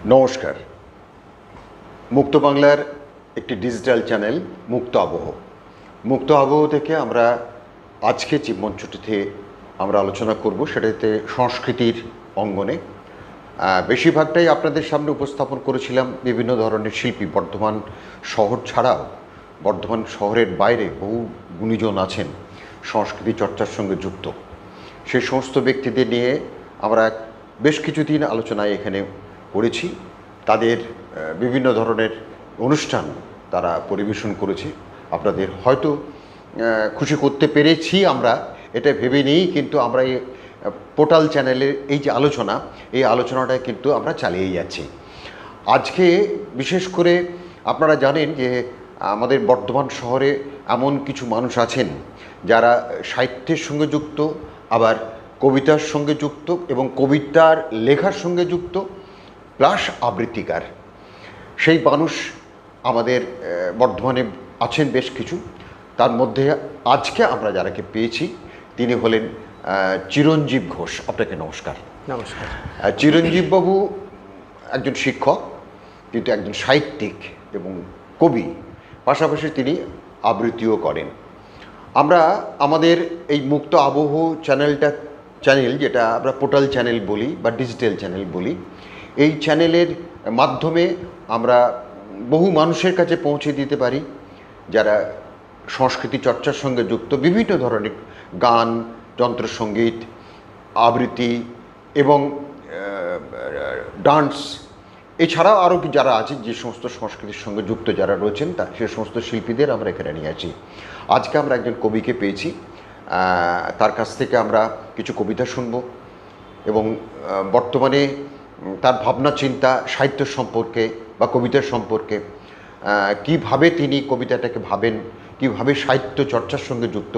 নমস্কার। মুক্ত বাংলার একটি ডিজিটাল চ্যানেল মুক্ত আবহ। মুক্ত আবহ থেকে আমরা আজকে যে মঞ্চটিতে আমরা আলোচনা করব সেটাতে সংস্কৃতির অঙ্গনে বেশিরভাগটাই আপনাদের সামনে উপস্থাপন করেছিলাম বিভিন্ন ধরনের শিল্পী। বর্ধমান শহর ছাড়াও বর্ধমান শহরের বাইরে বহু গুণীজন আছেন সংস্কৃতি চর্চার সঙ্গে যুক্ত। সেই সমস্ত ব্যক্তিদের নিয়ে আমরা বেশ কিছুদিন আলোচনায় এখানে করেছি। তাদের বিভিন্ন ধরনের অনুষ্ঠান তারা পরিবেশন করেছে। আপনাদের হয়তো খুশি করতে পেরেছি আমরা, এটা ভেবে নিয়েই কিন্তু আমরা এই পোর্টাল চ্যানেলের এই যে আলোচনা, এই আলোচনাটা কিন্তু আমরা চালিয়ে যাচ্ছি। আজকে বিশেষ করে আপনারা জানেন যে আমাদের বর্ধমান শহরে এমন কিছু মানুষ আছেন যারা সাহিত্যের সঙ্গে যুক্ত, আবার কবিতার সঙ্গে যুক্ত এবং কবিতার লেখার সঙ্গে যুক্ত, প্লাস আবৃত্তিকার। সেই মানুষ আমাদের বর্ধমানে আছেন বেশ কিছু। তার মধ্যে আজকে আমরা যারাকে পেয়েছি তিনি হলেন চিরঞ্জীব ঘোষ। আপনাকে নমস্কার। নমস্কার। চিরঞ্জীববাবু একজন শিক্ষক, কিন্তু একজন সাহিত্যিক এবং কবি, পাশাপাশি তিনি আবৃত্তিও করেন। আমরা আমাদের এই মুক্ত আবহ চ্যানেল যেটা আমরা পোর্টাল চ্যানেল বলি বা ডিজিটাল চ্যানেল বলি, এই চ্যানেলের মাধ্যমে আমরা বহু মানুষের কাছে পৌঁছে দিতে পারি যারা সংস্কৃতি চর্চার সঙ্গে যুক্ত। বিভিন্ন ধরনের গান, যন্ত্রসঙ্গীত, আবৃত্তি এবং ডান্স, এছাড়াও আরও যারা আছে যে সমস্ত সংস্কৃতির সঙ্গে যুক্ত যারা রয়েছেন সে সমস্ত শিল্পীদের আমরা এখানে নিয়ে আসি। আজকে আমরা একজন কবিকে পেয়েছি, তার কাছ থেকে আমরা কিছু কবিতা শুনব এবং বর্তমানে তার ভাবনা চিন্তা সাহিত্য সম্পর্কে বা কবিতার সম্পর্কে, কিভাবে তিনি কবিতাটাকে ভাবেন, কিভাবে সাহিত্য চর্চার সঙ্গে যুক্ত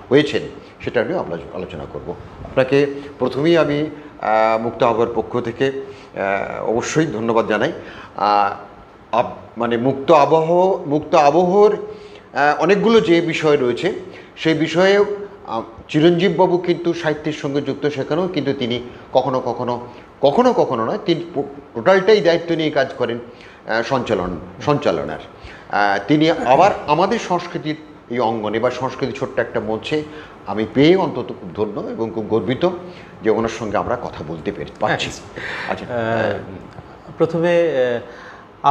হয়েছেন সেটা নিয়ে আমরা আলোচনা করব। আপনাকে প্রথমেই আমি মুক্ত আবহাওয়ার পক্ষ থেকে অবশ্যই ধন্যবাদ জানাই। মানে মুক্ত আবহাওয়ার অনেকগুলো যে বিষয় রয়েছে সেই বিষয়ে চিরঞ্জীববাবু কিন্তু সাহিত্যের সঙ্গে যুক্ত, সেখানেও কিন্তু তিনি কখনো নয়, তিনি টোটালটাই দায়িত্ব নিয়ে কাজ করেন সঞ্চালনার। তিনি আবার আমাদের সংস্কৃতির এই অঙ্গনে বা সংস্কৃতি ছোট্ট একটা মঞ্চে আমি পেয়ে অন্তত খুব ধন্য এবং খুব গর্বিত যে ওনার সঙ্গে আমরা কথা বলতে পারছি। আচ্ছা, প্রথমে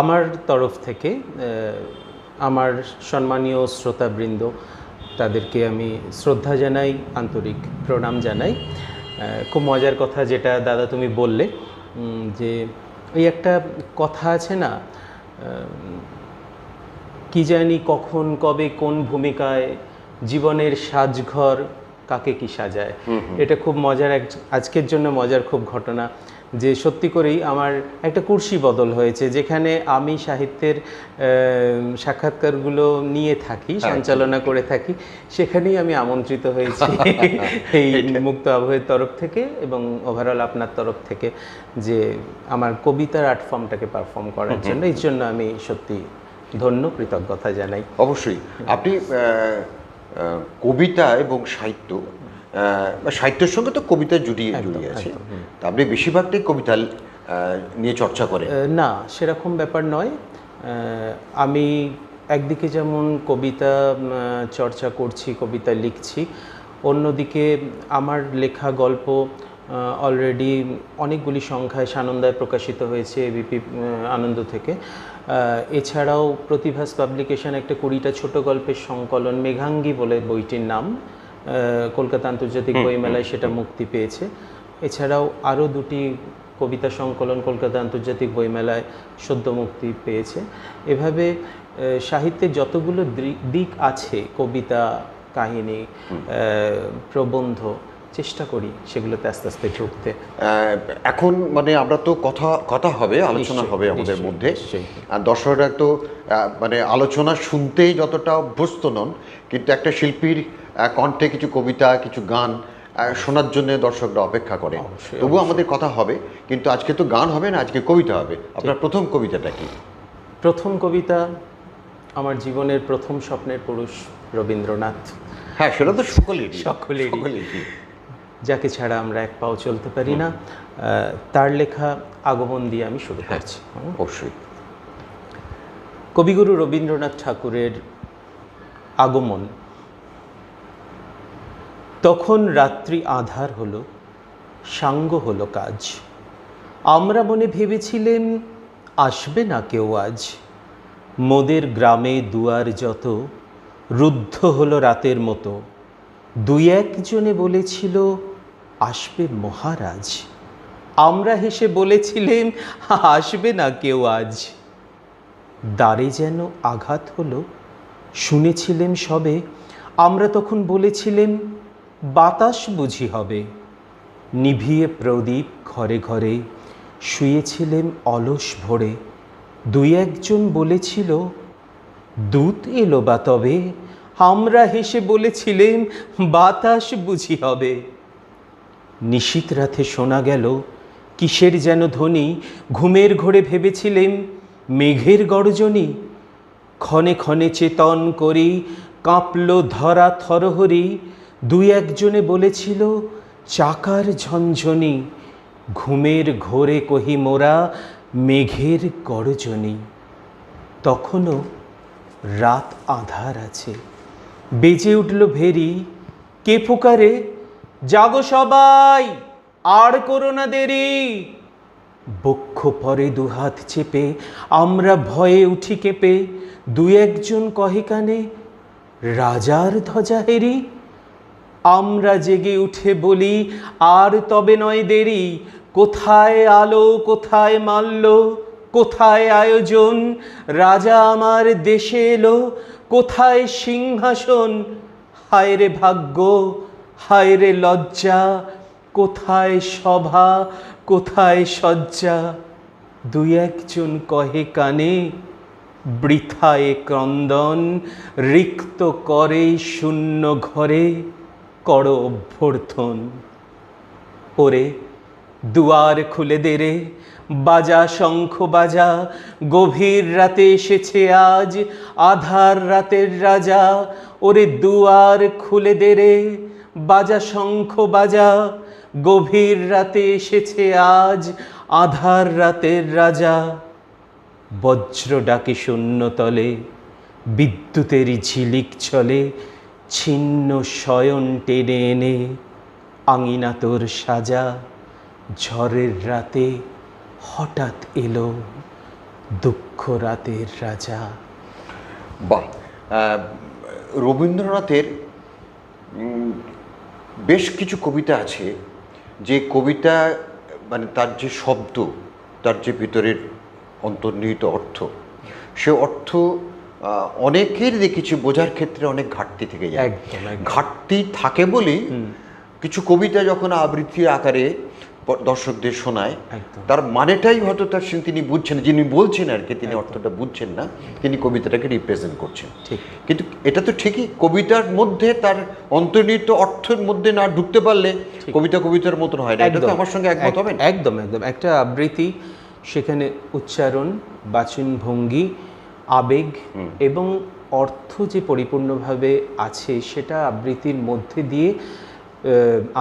আমার তরফ থেকে আমার সম্মানীয় শ্রোতাবৃন্দ, তাদেরকে আমি শ্রদ্ধা জানাই, আন্তরিক প্রণাম জানাই। খুব মজার কথা যেটা দাদা তুমি বললে, যে এই একটা কথা আছে না, কি জানি কখন কবে কোন ভূমিকায় জীবনের সাজঘর কাকে কি সাজায়। এটা খুব মজার আজকের জন্য মজার খুব ঘটনা, যে সত্যি করেই আমার একটা কুর্সি বদল হয়েছে, যেখানে আমি সাহিত্যের সাক্ষাৎকারগুলো নিয়ে থাকি, সঞ্চালনা করে থাকি, সেখানেই আমি আমন্ত্রিত হয়েছি এই মুক্ত আবহের তরফ থেকে এবং ওভারঅল আপনার তরফ থেকে, যে আমার কবিতার আর্ট ফর্মটাকে পারফর্ম করার জন্য। এই জন্য আমি সত্যি ধন্য, কৃতজ্ঞতা জানাই। অবশ্যই আপনি কবিতা এবং সাহিত্যের সঙ্গে তো কবিতা জড়িয়ে আছে, তা আপনি বেশিরভাগটাই কবিতা নিয়ে চর্চা করেন? না, সেরকম ব্যাপার নয়। আমি একদিকে যেমন কবিতা চর্চা করছি, কবিতা লিখছি, অন্যদিকে আমার লেখা গল্প অলরেডি অনেকগুলি সংখ্যায় সানন্দায় প্রকাশিত হয়েছে এবিপি আনন্দ থেকে। এছাড়াও প্রতিভাস পাবলিকেশন একটা 20টা ছোট গল্পের সংকলন, মেঘাঙ্গী বলে বইটির নাম, কলকাতা আন্তর্জাতিক বইমেলায় সেটা মুক্তি পেয়েছে। এছাড়াও আরও 2টি কবিতা সংকলন কলকাতা আন্তর্জাতিক বইমেলায় সদ্য মুক্তি পেয়েছে। এভাবে সাহিত্যের যতগুলো দিক আছে, কবিতা, কাহিনী, প্রবন্ধ, চেষ্টা করি সেগুলোতে আস্তে আস্তে ঢুকতে। এখন মানে আমরা তো কথা হবে, আলোচনা হবে আমাদের মধ্যে, আর দর্শকরা তো মানে আলোচনা শুনতেই যতটা অভ্যস্ত নন, কিন্তু একটা শিল্পীর কণ্ঠে কিছু কবিতা, কিছু গান শোনার জন্য দর্শকরা অপেক্ষা করে। তবু আমাদের কথা হবে, কিন্তু আজকে তো গান হবে না, আজকে কবিতা হবে। আপনার প্রথম কবিতাটা কি? প্রথম কবিতা আমার জীবনের প্রথম স্বপ্নের পুরুষ রবীন্দ্রনাথ। হ্যাঁ, সেটা তো সকলেরই। যাকে ছাড়া আমরা এক পাও চলতে পারি না, তার লেখা আগমন দিয়ে আমি শুরু করছি। অবশ্যই। কবিগুরু রবীন্দ্রনাথ ঠাকুরের আগমন। তখন রাত্রি আঁধার হলো, সাঙ্গ হলো কাজ। আমরা মনে ভেবেছিলেম আসবে না কেউ আজ। মোদের গ্রামে দুয়ার যত রুদ্ধ হলো রাতের মতো। দুই একজনে বলেছিল আসবে মহারাজ। আমরা হেসে বলেছিলেম আসবে না কেউ আজ। দ্বারে যেন আঘাত হলো, শুনেছিলেম সবে। আমরা তখন বলেছিলেম বাতাস বুঝি হবে। নিভিয়ে প্রদীপ ঘরে ঘরে শুয়েছিলেম অলস ভরে। দুই একজন বলেছিল দূত এলো বা তবে। আমরা হেসে বলেছিলেম বাতাস বুঝি হবে। নিশীত রাতে শোনা গেল কিসের যেন ধ্বনি। ঘুমের ঘোরে ভেবেছিলেম মেঘের গর্জনী। ক্ষণে ক্ষণে চেতন করি কাঁপল ধরা থরহরি। দুই একজনে বলেছিল চাকার ঝনঝনি। ঘুমের ঘোরে কহি মোরা মেঘের গর্জনী। তখনও রাত আঁধার আছে। বেজে উঠল ভেরি। কে ফুকারে জাগো সবাই, আর করো না দেরি। বক্ষ পরে দুহাত চেপে আমরা ভয়ে উঠি কেঁপে। দুই একজন কহে কানে রাজার ধ্বজা হেরি। আমরা জেগে উঠে বলি আর তবে নয় দেরি। কোথায় আলো, কোথায় মাল্য, কোথায় আয়োজন। রাজা আমার দেশে এলো, কোথায় সিংহাসন। হায় রে ভাগ্য, হায় রে লজ্জা, কোথায় সভা, কোথায় শয্যা। দুই একজন কহে কানে বৃথায় ক্রন্দন। রিক্ত করে শূন্য ঘরে কর অভ্যর্থন। ওরে দুয়ার খুলে দে রে, বাজা শঙ্খ বাজা। গভীর রাতে এসেছে আজ আধার রাতের রাজা। ওরে দুয়ার খুলে দে রে, বাজা শঙ্খ বাজা। গভীর রাতে এসেছে আজ আধার রাতের রাজা। বজ্র ডাকে শূন্যতলে, বিদ্যুতেরই ঝিলিক চলে। ছিন্ন শয়ন টেনে এনে আঙিনা তোর সাজা। ঝড়ের রাতে হঠাৎ এলো দুঃখ রাতের রাজা। বাহ! রবীন্দ্রনাথের বেশ কিছু কবিতা আছে, যে কবিতা মানে তার যে শব্দ, তার যে ভিতরের অন্তর্নিহিত অর্থ, সে অর্থ অনেকের দেখেছি বোঝার ক্ষেত্রে অনেক ঘাটতি থেকে যায়। একদম, একদম। ঘাটতি থাকে বলেই কিছু কবিতা যখন আবৃত্তির আকারে দর্শকদের শোনায়, একদম। তার মানেটাই হয়তো তিনি বুঝছেন, যিনি বলছেন আর কি, তিনি অর্থটা বুঝছেন না, তিনি কবিতাটাকে রিপ্রেজেন্ট করছেন। ঠিক। কিন্তু এটা তো ঠিকই, কবিতার মধ্যে তার অন্তর্নিহিত অর্থের মধ্যে না ঢুকতে পারলে কবিতা কবিতার মতন হয় না। এটা তো আমার সঙ্গে একমত হবেন? একদম একদম। একটা আবৃত্তি, সেখানে উচ্চারণ, বাচনভঙ্গি, আবেগ এবং অর্থ যে পরিপূর্ণভাবে আছে, সেটা আবৃত্তির মধ্যে দিয়ে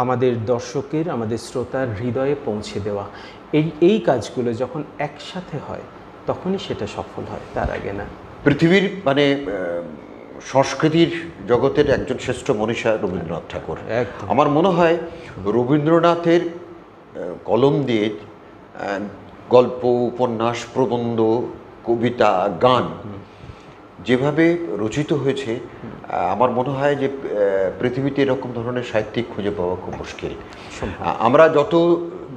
আমাদের দর্শকের, আমাদের শ্রোতার হৃদয়ে পৌঁছে দেওয়া, এই কাজগুলো যখন একসাথে হয় তখনই সেটা সফল হয়, তার আগে না। পৃথিবীর মানে সংস্কৃতির জগতের একজন শ্রেষ্ঠ মনীষা রবীন্দ্রনাথ ঠাকুর। আমার মনে হয় রবীন্দ্রনাথের কলম দিয়ে গল্প, উপন্যাস, প্রবন্ধ, কবিতা, গান যেভাবে রচিত হয়েছে, আমার মনে হয় যে পৃথিবীতে এরকম ধরনের সাহিত্যিক খুঁজে পাওয়া খুব মুশকিল। আমরা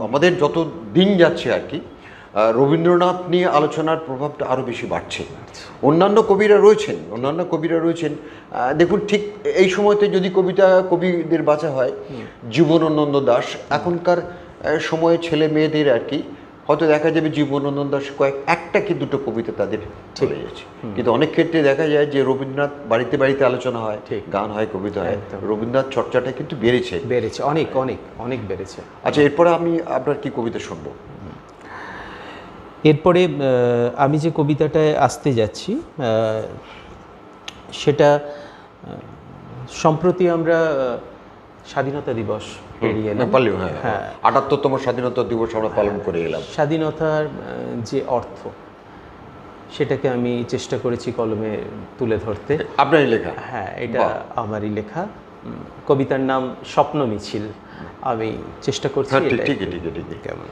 আমাদের যত দিন যাচ্ছে আর কি, রবীন্দ্রনাথ নিয়ে আলোচনার প্রভাবটা আরও বেশি বাড়ছে। অন্যান্য কবিরা রয়েছেন, দেখুন ঠিক এই সময়তে যদি কবিদের বাঁচা হয়, জীবনানন্দ দাশ, এখনকার সময়ে ছেলে মেয়েদের আর কি হয়তো দেখা যাবে জীবনানন্দ দাশ একটা কি দুটো কবিতা তাদের চলে যাচ্ছে, কিন্তু অনেক ক্ষেত্রে দেখা যায় যে রবীন্দ্রনাথ বাড়িতে বাড়িতে আলোচনা হয়, গান হয়, কবিতা হয়। রবীন্দ্রনাথ চর্চাটা কিন্তু বেড়েছে অনেক অনেক অনেক বেড়েছে। আচ্ছা, এরপরে আমি আপনার কি কবিতা শুনবো? এরপরে আমি যে কবিতাটায় আসতে যাচ্ছি, সেটা সম্প্রতি আমরা স্বাধীনতা দিবস পেরিয়ে এলাম। নেপালিও, হ্যাঁ, ৭৮তম স্বাধীনতা দিবস আমরা পালন করে এলাম। স্বাধীনতার যে অর্থ সেটাকে আমি চেষ্টা করেছি কলমে তুলে ধরতে। আপনারই লেখা? হ্যাঁ, এটা আমারই লেখা। কবিতার নাম স্বপ্ন মিছিল। আমি চেষ্টা করছি কেমন।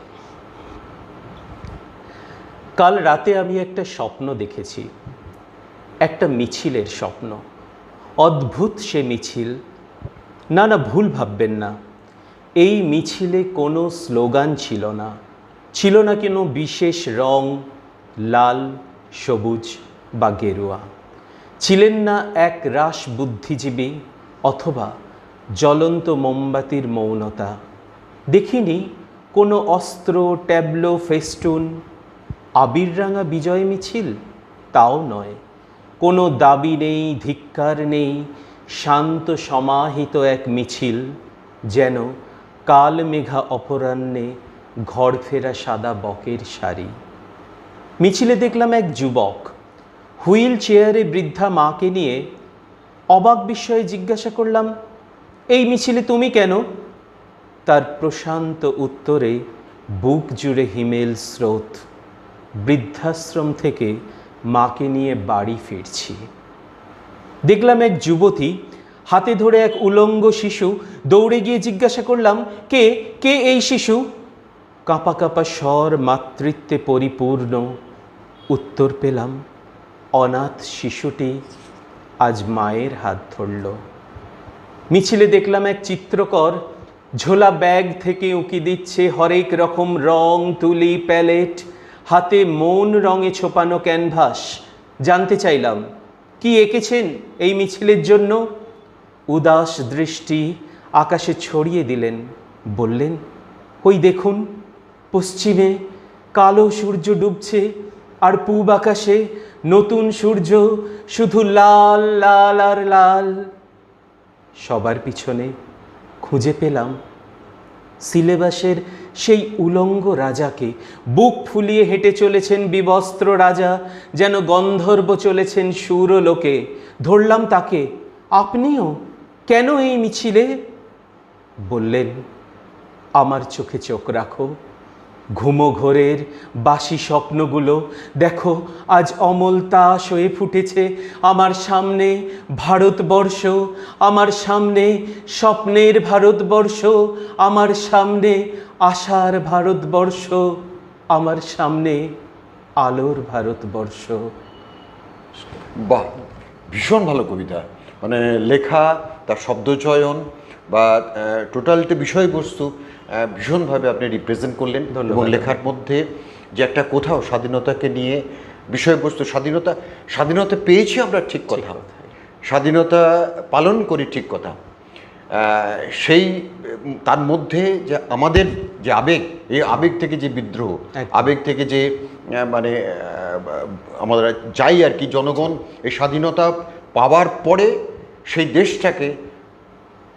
কাল রাতে আমি একটা স্বপ্ন দেখেছি, একটা মিছিলের স্বপ্ন। অদ্ভুত সে মিছিল। না না, ভুল ভাববেন না, এই মিছিলে কোনো স্লোগান ছিল না, ছিল না কোনো বিশেষ রং, লাল, সবুজ বা গেরুয়া। ছিলেন না এক রাস বুদ্ধিজীবী অথবা জ্বলন্ত মোমবাতির মৌনতা। দেখিনি কোনো অস্ত্র, ট্যাবলো, ফেস্টুন। আবিররাঙা বিজয় মিছিল তাও নয়। কোনো দাবি নেই, ধিক্কার নেই, শান্ত সমাহিত এক মিছিল, যেন কাল মেঘা অপরাহ্নে ঘর ফেরা সাদা বকের শাড়ি। মিছিলে দেখলাম এক যুবক হুইল চেয়ারে বৃদ্ধা মাকে নিয়ে। অবাক বিস্ময়ে জিজ্ঞাসা করলাম, এই মিছিলে তুমি কেন? তার প্রশান্ত উত্তরে বুক জুড়ে হিমেল স্রোত। বৃদ্ধাশ্রম থেকে মাকে নিয়ে বাড়ি ফিরছি। দেখলাম এক যুবতী হাতে ধরে এক উলঙ্গ শিশু। দৌড়ে গিয়ে জিজ্ঞাসা করলাম, কে কে এই শিশু? কাঁপা কাঁপা স্বর মাতৃত্বে পরিপূর্ণ। উত্তর পেলাম, অনাথ শিশুটি আজ মায়ের হাত ধরল। মিছিলে দেখলাম এক চিত্রকর ঝোলা ব্যাগ থেকে উঁকি দিচ্ছে হরেক রকম রং, তুলি, প্যালেট, হাতে মন রঙে ছোপানো ক্যানভাস। জানতে চাইলাম, কি এঁকেছেন এই মিছিলের জন্য? উদাস দৃষ্টি আকাশে ছড়িয়ে দিলেন, বললেন, ওই দেখুন পশ্চিমে কালো সূর্য ডুবছে, আর পূব আকাশে নতুন সূর্য, শুধু লাল লাল আর লাল। সবার পিছনে খুঁজে পেলাম সিলেবাসের সেই উলঙ্গ রাজাকে। বুক ফুলিয়ে হেঁটে চলেছেন বিবস্ত্র রাজা, যেন গন্ধর্ব চলেছেন সুরলোকে। ধরলাম তাকে, আপনিও কেন এই মিছিলে? বললেন, আমার চোখে চোখ রাখো, ঘুমো ঘোরের বাসি স্বপ্নগুলো দেখো আজ অমল তাস হয়ে ফুটেছে আমার সামনে। ভারতবর্ষ আমার সামনে, স্বপ্নের ভারতবর্ষ আমার সামনে, আশার ভারতবর্ষ আমার সামনে, আলোর ভারতবর্ষ। বাহ, ভীষণ ভালো কবিতা। মানে লেখা, তার শব্দচয়ন বা টোটালটি বিষয়বস্তু ভীষণভাবে আপনি রিপ্রেজেন্ট করলেন। এবং লেখার মধ্যে যে একটা কোথাও স্বাধীনতাকে নিয়ে বিষয়বস্তু, স্বাধীনতা পেয়েছি আমরা, ঠিক কথা, স্বাধীনতা পালন করি, ঠিক কথা, সেই তার মধ্যে যে আমাদের যে আবেগ, এই আবেগ থেকে যে বিদ্রোহ, আবেগ থেকে যে মানে আমরা চাই আর কি, জনগণ এই স্বাধীনতা পাওয়ার পরে সেই দেশটাকে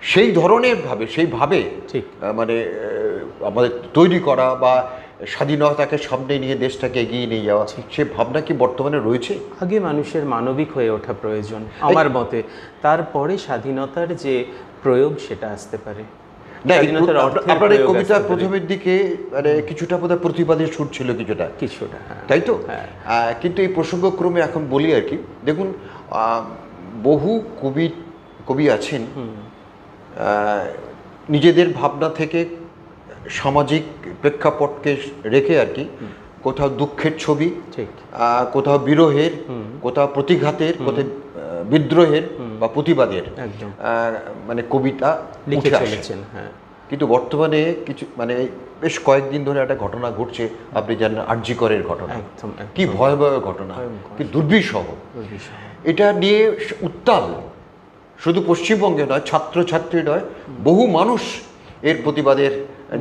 সেই ধরনের ভাবে, সেইভাবে ঠিক মানে আমাদের তৈরি করা বা স্বাধীনতাকে সামনে নিয়ে দেশটাকে এগিয়ে নিয়ে যাওয়া, সে ভাবনা কি বর্তমানে রয়েছে? আগে মানুষের মানবিক হয়ে ওঠা প্রয়োজন আমার মতে, তারপরে স্বাধীনতার যে প্রয়োগ সেটা আসতে পারে। না, আপনার এই কবিতার প্রথমের দিকে মানে কিছুটা বোধহয় প্রতিবাদের সুর ছিল, কিছুটা, তাই তো? কিন্তু এই প্রসঙ্গক্রমে এখন বলি আর কি, দেখুন বহু কবি আছেন নিজেদের ভাবনা থেকে সামাজিক প্রেক্ষাপটকে রেখে আর কি, কোথাও দুঃখের ছবি, কোথাও বিরহের, কোথাও প্রতিঘাতের, কোথাও বিদ্রোহের বা প্রতিবাদের মানে কবিতা লিখে চলেছেন। কিন্তু বর্তমানে কিছু মানে বেশ কয়েকদিন ধরে একটা ঘটনা ঘটছে, আপনি জানেন, আরজি করের ঘটনা। কি ভয়াবহ ঘটনা, কি দুর্বিষহ। এটা নিয়ে উত্তাল শুধু পশ্চিমবঙ্গে নয়, ছাত্রছাত্রী নয়, বহু মানুষ এর প্রতিবাদের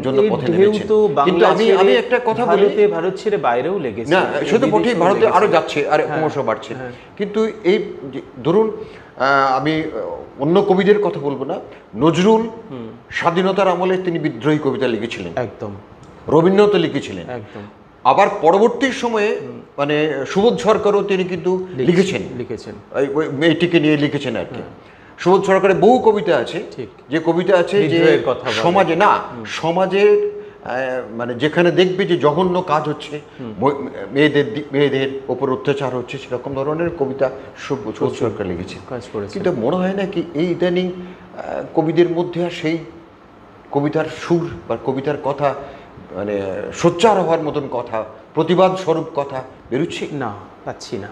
জন্য পথে নেমেছে। কিন্তু আমি একটা কথা বলি, ভারত ছেড়ে বাইরেও লেগেছে, না শুধু ঠিক ভারতে আরো যাচ্ছে, আর ক্রমশ বাড়ছে। কিন্তু এই ধরুন, আমি অন্য কবিদের কথা বলবো না, নজরুল স্বাধীনতার আমলে তিনি বিদ্রোহী কবিতা লিখেছিলেন, একদম, রবীন্দ্রনাথ লিখেছিলেন, একদম। আবার পরবর্তী সময়ে মানে সুবোধ সরকারও তিনি কিন্তু লিখেছেন, মেয়েটিকে নিয়ে লিখেছেন আর কি। সুবোধ সরকারের বহু কবিতা আছে, ঠিক। যে কবিতা আছে যে বিদ্রোহের কথা বলে। সমাজে না, সমাজের মানে যেখানে দেখবে যে জঘন্য কাজ হচ্ছে, মেয়েদের ওপর অত্যাচার হচ্ছে, সেরকম ধরনের কবিতা সুবোধ সরকার লিখেছে। কাজ করেছে। কিন্তু মনে হয় না কি এই ইদানিং কবিদের মধ্যে আর সেই কবিতার সুর বা কবিতার কথা, মানে সোচ্চার হওয়ার মতন কথা, প্রতিবাদ স্বরূপ কথা বেরোচ্ছে? না, পাচ্ছি না।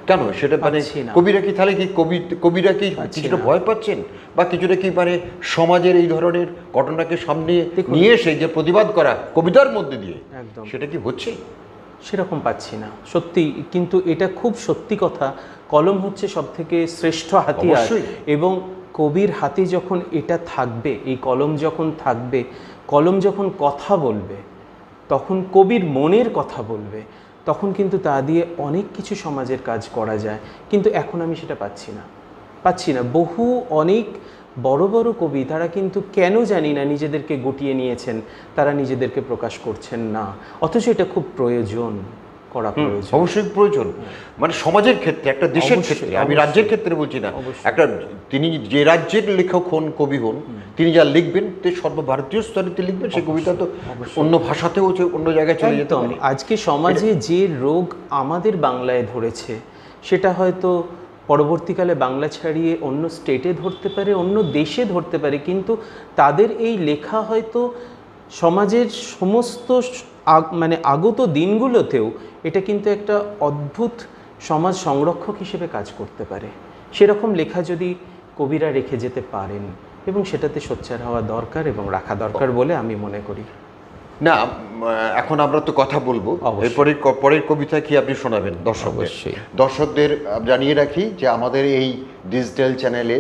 কেন সেটা মানে পাচ্ছি না। কবিরা কি তাহলে কি কবিরা কি পাচ্ছি কিছুটা না। ভয় পাচ্ছেন, বা কিছুটা কি মানে সমাজের এই ধরনের ঘটনাকে সামনে দেখুন। নিয়ে এসে যে প্রতিবাদ করা কবিতার মধ্যে দিয়ে, একদম সেটা কি হচ্ছে? সেরকম পাচ্ছি না সত্যি। কিন্তু এটা খুব সত্যি কথা, কলম হচ্ছে সবথেকে শ্রেষ্ঠ হাতিয়ার। অবশ্যই। এবং কবির হাতে যখন এটা থাকবে, এই কলম যখন থাকবে, কলম যখন কথা বলবে, তখন কবির মনের কথা বলবে, তখন কিন্তু তা দিয়ে অনেক কিছু সমাজের কাজ করা যায়। কিন্তু এখন আমি সেটা পাচ্ছি না। বহু অনেক বড় বড় কবি, তারা কিন্তু কেন জানি না নিজেদেরকে গুটিয়ে নিয়েছেন, তারা নিজেদেরকে প্রকাশ করছেন না, অথচ এটা খুব প্রয়োজন করা প্রয়োজন। অবশ্যই প্রয়োজন, মানে সমাজের ক্ষেত্রে, একটা দেশের অবশ্যই, ক্ষেত্রে, আমি অবশ্যই। রাজ্যের ক্ষেত্রে বলছি না। অবশ্যই। একটা তিনি যে রাজ্যের লেখক হন, কবি হন, তিনি যা লিখবেন তে সর্বভারতীয় স্তরেতে লিখবেন, সেই কবিতা তো অন্য ভাষাতেও অন্য জায়গায় চলে যেতে একদম। পারে। আজকে সমাজে যে রোগ আমাদের বাংলায় ধরেছে, সেটা হয়তো পরবর্তীকালে বাংলা ছাড়িয়ে অন্য স্টেটে ধরতে পারে, অন্য দেশে ধরতে পারে, কিন্তু তাদের এই লেখা হয়তো সমাজের সমস্ত মানে আগত দিনগুলোতেও এটা কিন্তু একটা অদ্ভুত সমাজ সংরক্ষক হিসেবে কাজ করতে পারে। সেরকম লেখা যদি কবিরা রেখে যেতে পারেন, এবং সেটাতে সোচ্চার হওয়া দরকার এবং রাখা দরকার বলে আমি মনে করি। না, এখন আমরা তো কথা বলবো, অবশ্যই। এরপরে পরের কবিতা কি আপনি শোনাবেন দর্শকদের? অবশ্যই। দর্শকদের জানিয়ে রাখি যে আমাদের এই ডিজিটাল চ্যানেলে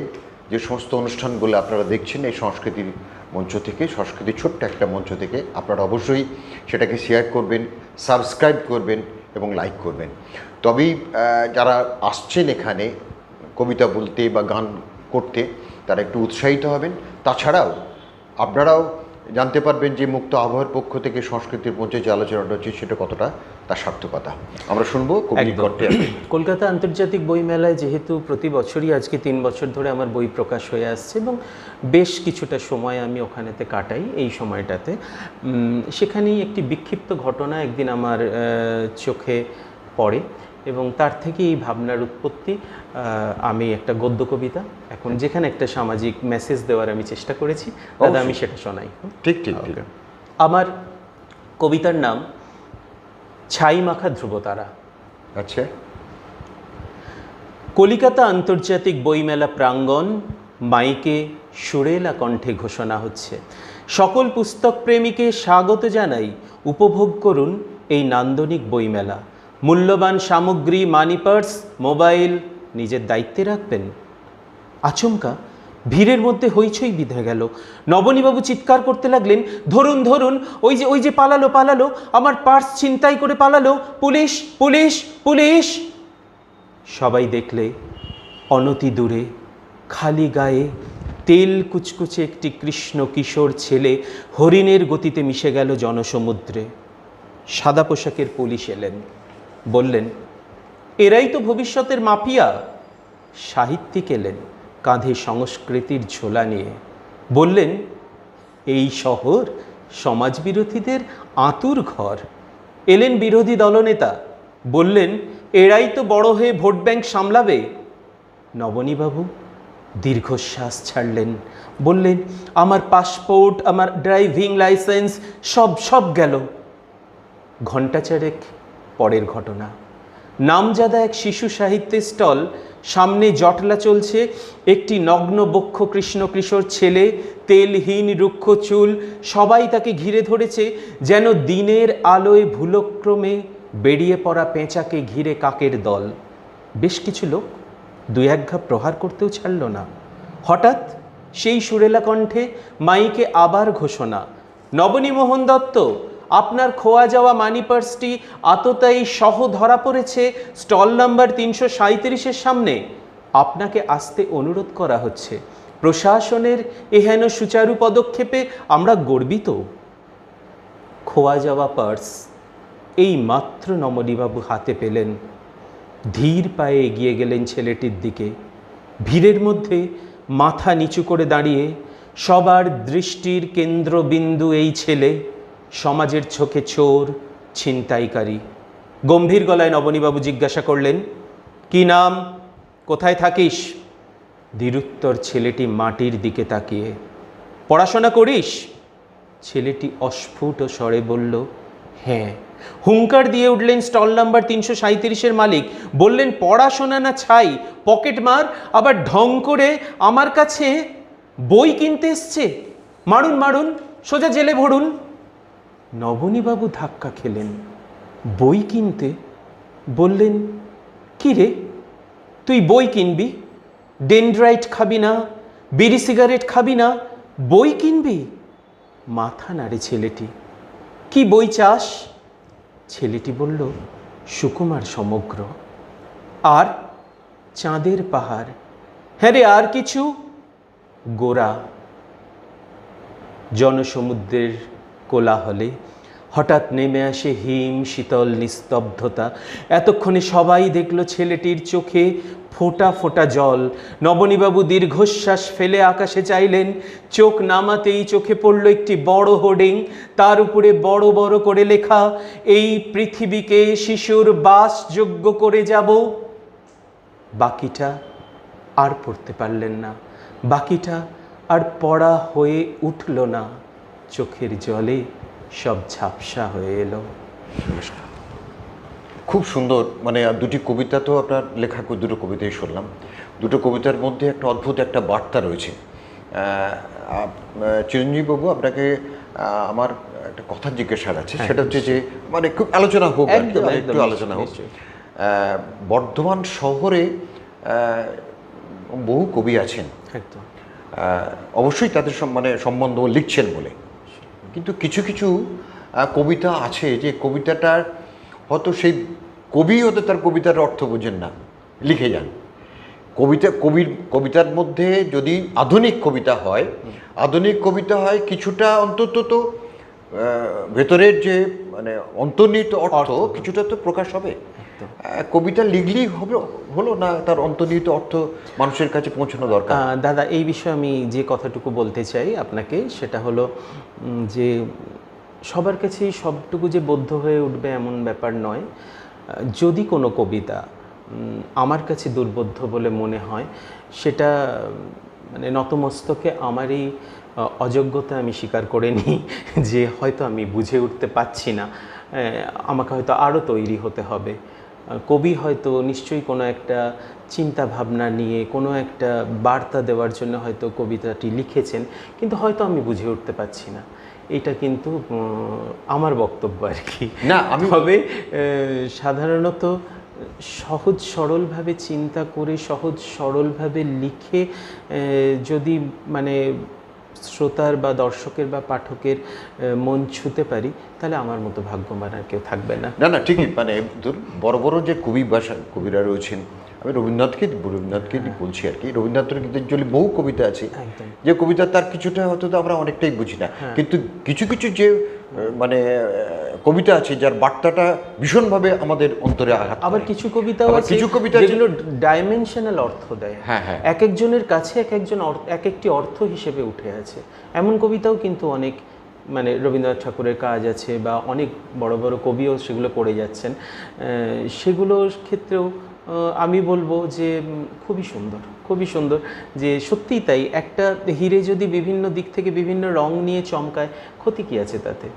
যে সমস্ত অনুষ্ঠানগুলো আপনারা দেখছেন, এই সংস্কৃতির মঞ্চ থেকে, সংস্কৃতির ছোট্ট একটা মঞ্চ থেকে, আপনারা অবশ্যই সেটাকে শেয়ার করবেন, সাবস্ক্রাইব করবেন এবং লাইক করবেন। তবেই যারা আসছেন এখানে কবিতা বলতে বা গান করতে, তারা একটু উৎসাহিত হবেন। তাছাড়াও আপনারাও জানতে পারবেন যে মুক্ত আবহাওয়ার পক্ষ থেকে সংস্কৃতির মঞ্চে যে আলোচনাটা হচ্ছে, সেটা কতটা তার সার্থকতা। আমরা শুনবো কবির একদম। কণ্ঠে। কলকাতা আন্তর্জাতিক বইমেলায় যেহেতু প্রতি বছরই, আজকে 3 বছর ধরে আমার বই প্রকাশ হয়ে আসছে, এবং বেশ কিছুটা সময় আমি ওখানেতে কাটাই। এই সময়টাতে সেখানেই একটি বিক্ষিপ্ত ঘটনা একদিন আমার চোখে পড়ে, এবং তার থেকে এই ভাবনার উৎপত্তি। আমি একটা গদ্য কবিতা, এখন যেখানে একটা সামাজিক মেসেজ দেওয়ার আমি চেষ্টা করেছি, দাদা আমি সেটা শোনাই। ঠিক ঠিক ঠিক। আমার কবিতার নাম ছাই মাখা ধ্রুবতারা। আচ্ছা। কলিকাতা আন্তর্জাতিক বইমেলা প্রাঙ্গণ, মাইকে সুরেলা কণ্ঠে ঘোষণা হচ্ছে, সকল পুস্তক প্রেমীকে স্বাগত জানাই, উপভোগ করুন এই নান্দনিক বইমেলা। মূল্যবান সামগ্রী, মানি পার্স, মোবাইল নিজের দায়িত্বে রাখবেন। আচমকা ভিড়ের মধ্যে হইচই বিঁধে গেল। নবনীবাবু চিৎকার করতে লাগলেন, ধরুন ধরুন, ওই যে পালালো, আমার পার্স ছিনতাই করে পালালো, পুলিশ পুলিশ পুলিশ। সবাই দেখলে অনতি দূরে খালি গায়ে তেল কুচকুচে একটি কৃষ্ণ কিশোর ছেলে হরিণের গতিতে মিশে গেল জনসমুদ্রে। সাদা পোশাকের পুলিশ এলেন, বললেন, এরাই তো ভবিষ্যতের মাফিয়া। সাহিত্যিক এলেন কাঁধে সংস্কৃতির ঝোলা নিয়ে, বললেন, এই শহর সমাজবিরোধীদের আঁতুর ঘর। এলেন বিরোধী দলনেতা, বললেন, এরাই তো বড় হয়ে ভোট ব্যাংক সামলাবে। নবনীবাবু দীর্ঘশ্বাস ছাড়লেন, বললেন, আমার পাসপোর্ট, আমার ড্রাইভিং লাইসেন্স সব গেল। ঘণ্টা চারেক পরের ঘটনা, নামজাদা এক শিশু সাহিত্যের স্টল, সামনে জটলা চলছে, একটি নগ্ন বক্ষ কৃষ্ণ কিশোর ছেলে, তেলহীন রুক্ষ চুল, সবাই তাকে ঘিরে ধরেছে, যেন দিনের আলোয় ভুলক্রমে বেরিয়ে পড়া পেঁচাকে ঘিরে কাকের দল। বেশ কিছু লোক 2-1 ঘা প্রহার করতেও ছাড়ল না। হঠাৎ সেই সুরেলা কণ্ঠে মাইকে আবার ঘোষণা, নবনীমোহন দত্ত, আপনার খোয়া যাওয়া মানি পার্সটি আততায়ী সহ ধরা পড়েছে স্টল নাম্বার 337-এর সামনে। আপনাকে আসতে অনুরোধ করা হচ্ছে। প্রশাসনের এহেন সুচারু পদক্ষেপে আমরা গর্বিত। খোয়া যাওয়া পার্স এই মাত্র নবনীবাবু হাতে পেলেন, ধীর পায়ে এগিয়ে গেলেন ছেলেটির দিকে। ভিড়ের মধ্যে মাথা নিচু করে দাঁড়িয়ে, সবার দৃষ্টির কেন্দ্রবিন্দু এই ছেলে, সমাজের চোখে চোর, ছিনতাইকারী। গম্ভীর গলায় নবনীবাবু জিজ্ঞাসা করলেন, কি নাম, কোথায় থাকিস? ধীরুত্তর ছেলেটি মাটির দিকে তাকিয়ে। পড়াশোনা করিস? ছেলেটি অস্ফুট স্বরে বলল, হ্যাঁ। হুঙ্কার দিয়ে উঠলেন স্টল নাম্বার 337-এর মালিক। বললেন, পড়াশোনা না ছাই, পকেট মার, আবার ঢং করে আমার কাছে বই কিনতে এসছে। মারুন মারুন, সোজা জেলে ভরুন। নবনীবাবু ধাক্কা খেলেন। বই কিনতে? বললেন, কি রে, তুই বই কিনবি? ডেনড্রাইট খাবি না, বিড়ি সিগারেট খাবি না, বই কিনবি? মাথা নাড়ে ছেলেটি। কি বই চাস? ছেলেটি বলল, সুকুমার সমগ্র। আর চাঁদের পাহাড়। হ্যাঁ রে, আর কিছু? গোরা। জনসমুদ্রের কোলাহলে হঠাৎ নেমে আসে হিম শীতল নিস্তব্ধতা। এতক্ষণে সবাই দেখল ছেলেটির চোখে ফোঁটা ফোঁটা জল। নবনীবাবু দীর্ঘশ্বাস ফেলে আকাশে চাইলেন। চোখ নামাতেই চোখে পড়ল একটি বড় হোর্ডিং, তার উপরে বড় বড় করে লেখা, এই পৃথিবীকে শিশুর বাসযোগ্য করে যাব। বাকিটা আর পড়তে পারলেন না, বাকিটা আর পড়া হয়ে উঠল না। চোখের জলে সব ঝাপসা হয়ে এলো। খুব সুন্দর, মানে দুটি কবিতা তো আপনার লেখা, দুটো কবিতাই শুনলাম। দুটো কবিতার মধ্যে একটা অদ্ভুত একটা বার্তা রয়েছে। চিরঞ্জীব বাবু, আপনাকে আমার একটা কথা জিজ্ঞাসার আছে। সেটা হচ্ছে যে, মানে খুব আলোচনা হোক, একটু আলোচনা হোক। বর্ধমান শহরে বহু কবি আছেন, অবশ্যই তাদের মানে সম্বন্ধ লিখছেন বলে, কিন্তু কিছু কিছু কবিতা আছে যে কবিতাটার হয়তো সেই কবি হয়তো তার কবিতার অর্থ বোঝেন না, লিখে যান। কবিতার মধ্যে যদি আধুনিক কবিতা হয় কিছুটা অন্তত তো ভেতরের যে মানে অন্তর্নিহিত অর্থ কিছুটা তো প্রকাশ হবে। কবিতা লিখলেই হলো না, তার অন্তর্নিহিত অর্থ মানুষের কাছে পৌঁছানো দরকার। দাদা, এই বিষয়ে আমি যে কথাটুকু বলতে চাই আপনাকে, সেটা হলো যে সবার কাছেই সবটুকু যে বদ্ধ হয়ে উঠবে এমন ব্যাপার নয়। যদি কোনো কবিতা আমার কাছে দুর্বোধ্য বলে মনে হয়, সেটা মানে নতমস্তকে আমারই অযোগ্যতা আমি স্বীকার করে নিই যে হয়তো আমি বুঝে উঠতে পারছি না, আমাকে হয়তো আরও তৈরি হতে হবে। কবি হয়তো নিশ্চয়ই কোনো একটা চিন্তা ভাবনা নিয়ে কোনো একটা বার্তা দেওয়ার জন্য হয়তো কবিতাটি লিখেছেন, কিন্তু হয়তো আমি বুঝে উঠতে পারছি না। এটা কিন্তু আমার বক্তব্য আর কি। না, তবে সাধারণত সহজ সরলভাবে চিন্তা করে সহজ সরলভাবে লিখে যদি মানে শ্রোতার বা দর্শকের বা পাঠকের মন ছুঁতে পারি, তাহলে আমার মতো ভাগ্যবান আর কেউ থাকবে না। না ঠিকই, মানে বড় বড় যে কবিরা রয়েছেন, আমি রবীন্দ্রনাথকে বলছি আর কি। রবীন্দ্রনাথের কিন্তু অ্যাকচুয়ালি বহু কবিতা আছে যে কবিতা তার কিছুটা হয়তো আমরা অনেকটাই বুঝি না, কিন্তু কিছু কিছু যে মানে কবিতা আছে যার বার্তাটা ভীষণভাবে আমাদের অন্তরে আঘাত। আবার কিছু কবিতা যেগুলো ডাইমেনশনাল অর্থ দেয়, এক একজনের কাছে এক একটি অর্থ হিসেবে উঠে আছে, এমন কবিতাও কিন্তু অনেক মানে রবীন্দ্রনাথ ঠাকুরের কাজ আছে, বা অনেক বড় বড় কবিও সেগুলো করে যাচ্ছেন। সেগুলোর ক্ষেত্রেও আমি বলবো যে খুবই সুন্দর যে সত্যিই তাই। একটা হিরে যদি বিভিন্ন দিক থেকে বিভিন্ন রং নিয়ে চমকায়, ক্ষতি কি আছে তাতে,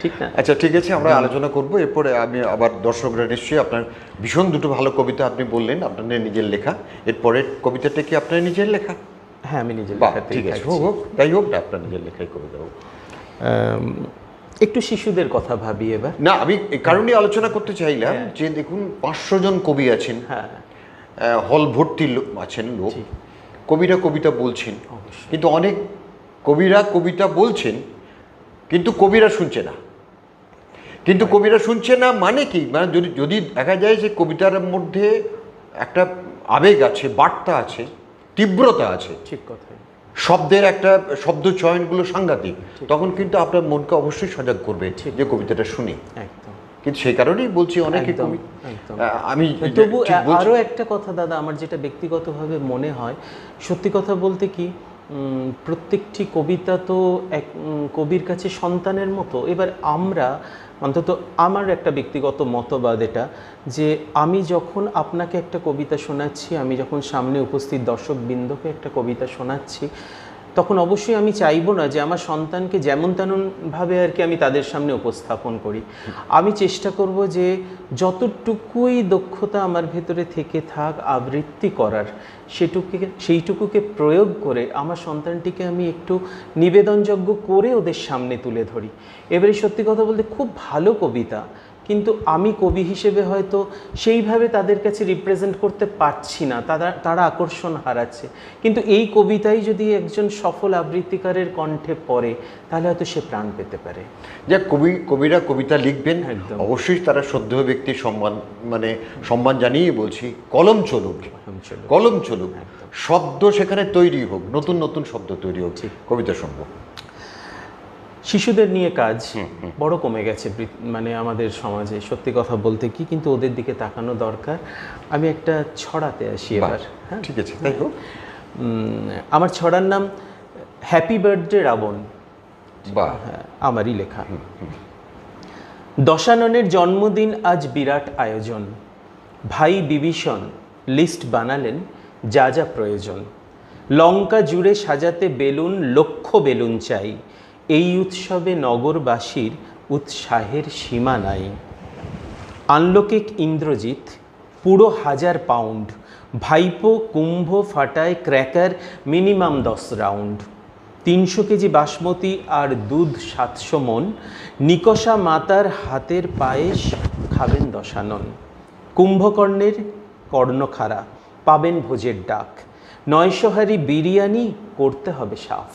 ঠিক না? আচ্ছা, ঠিক আছে, আমরা আলোচনা করব এরপরে। আমি আবার দর্শকরা নিশ্চয়ই আপনার ভীষণ দুটো ভালো কবিতা আপনি বললেন আপনাদের নিজের লেখা, এরপরের কবিতাটা কি আপনার নিজের লেখা? হ্যাঁ, আমি নিজের লেখা। ঠিক আছে, হোক তাই হোক না, আপনার নিজের লেখাই কবিতা হোক। একটু শিশুদের কথা ভাবি এবার। না, আমি এই কারণেই আলোচনা করতে চাইলাম যে দেখুন 500 জন কবি আছেন, হল ভর্তি আছেন লোক, কবিরা কবিতা বলছেন, কিন্তু অনেক কবিরা কবিতা বলছেন কিন্তু কবিরা শুনছে না। কিন্তু কবিরা শুনছে না মানে কি, মানে যদি দেখা যায় যে কবিতার মধ্যে একটা আবেগ আছে, বার্তা আছে, তীব্রতা আছে, ঠিক কথা, শব্দের একটা শব্দ চয়নগুলো সাংঘাতিক, তখন কিন্তু আপনার মনকে অবশ্যই সজাগ করবে যে কবিতাটা শুনি। একদম কিন্তু সেই কারণেই বলছি অনেকে একদম, কবি একদম। আমি তবু ঠিক বলছি। আরও একটা কথা দাদা, আমার যেটা ব্যক্তিগতভাবে মনে হয়, সত্যি কথা বলতে কি, প্রত্যেকটি কবিতা তো এক কবির কাছে সন্তানের মতো। এবার আমরা, অন্তত আমার একটা ব্যক্তিগত মতবাদ এটা, যে আমি যখন আপনাকে একটা কবিতা শোনাচ্ছি, আমি যখন সামনে উপস্থিত দর্শকবৃন্দকে একটা কবিতা শোনাচ্ছি, তখন অবশ্যই আমি চাইবো না যে আমার সন্তানকে যেমন তেমনভাবে আর কি আমি তাদের সামনে উপস্থাপন করি। আমি চেষ্টা করব যে যতটুকুই দক্ষতা আমার ভেতরে থেকে থাক আবৃত্তি করার, সেইটুকুকে প্রয়োগ করে আমার সন্তানটিকে আমি একটু নিবেদনযোগ্য করে ওদের সামনে তুলে ধরি। এবারে সত্যি কথা বলতে খুব ভালো কবিতা, কিন্তু আমি কবি হিসেবে হয়তো সেইভাবে তাদের কাছে রিপ্রেজেন্ট করতে পারছি না, তারা আকর্ষণ হারাচ্ছে। কিন্তু এই কবিতাই যদি একজন সফল আবৃত্তিকারের কণ্ঠে পড়ে, তাহলে হয়তো সে প্রাণ পেতে পারে। যাক, কবিরা কবিতা লিখবেন, একদম। অবশ্যই তারা শ্রদ্ধেয় ব্যক্তির সম্মান জানিয়ে বলছি, কলম চলুক, চলো। কলম চলুক, শব্দ সেখানে তৈরি হোক, নতুন নতুন শব্দ তৈরি হোক, কবিতা শুনবো। শিশুদের নিয়ে কাজ বড় কমে গেছে মানে আমাদের সমাজে, সত্যি কথা বলতে কি, কিন্তু ওদের দিকে তাকানো দরকার। আমি একটা ছড়াতে আসি এবার। হ্যাঁ, ঠিক আছে, তাই হোক। আমার ছড়ার নাম হ্যাপি বার্থডে রাবণ। বাহ, হ্যাঁ, আমারই লেখা। দশাননের জন্মদিন আজ বিরাট আয়োজন, ভাই বিভীষণ লিস্ট বানালেন যা যা প্রয়োজন। লঙ্কা জুড়ে সাজাতে বেলুন, লক্ষ বেলুন চাই, এই উৎসবে নগরবাসীর উৎসাহের সীমা নাই। আনলো কেক ইন্দ্রজিৎ পুরো 1000 পাউন্ড, ভাইপো কুম্ভ ফাটায় cracker minimum 10 round. 300 KG basmati আর দুধ 700 মন, নিকষা মাতার হাতের পায়েস খাবেন দশানন। কুম্ভকর্ণের কর্ণখাড়া পাবেন ভোজের ডাক, 900 হাঁড়ি বিরিয়ানি করতে হবে সাফ।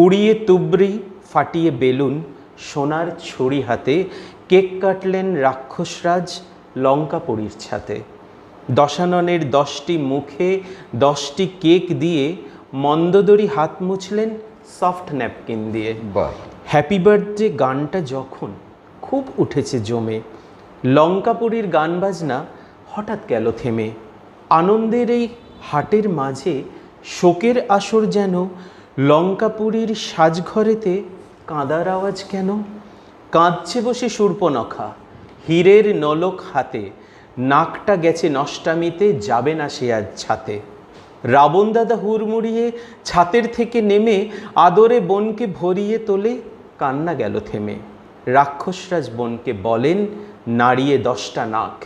উড়িয়ে তুবড়ি ফাটিয়ে বেলুন, সোনার ছড়ি হাতে কেক কাটলেন রাক্ষসরাজ লঙ্কাপুরীর ছাতে। দশাননের 10টি মুখে 10টি কেক দিয়ে মন্দোদরি হাত মুছলেন সফট ন্যাপকিন দিয়ে। বাহ, হ্যাপি বার্থডে গানটা যখন খুব উঠেছে জমে, লঙ্কাপুরীর গান বাজনা হঠাৎ গেল থেমে। আনন্দের এই হাটের মাঝে শোকের আসর যেন, লঙ্কাপুরীর সাজঘরেতে কাঁদার আওয়াজ কেন? কাঁদছে বসে শূর্পণখা হীরের নলক হাতে, নাকটা গেছে নষ্টামিতে, যাবে না সে আজ ছাতে। রাবণ দাদা হুড়মুড়িয়ে ছাতের থেকে নেমে আদরে বোনকে ভরিয়ে তোলে, কান্না গেল থেমে। রাক্ষসরাজ বোনকে বলেন নাড়িয়ে 10টা নাক,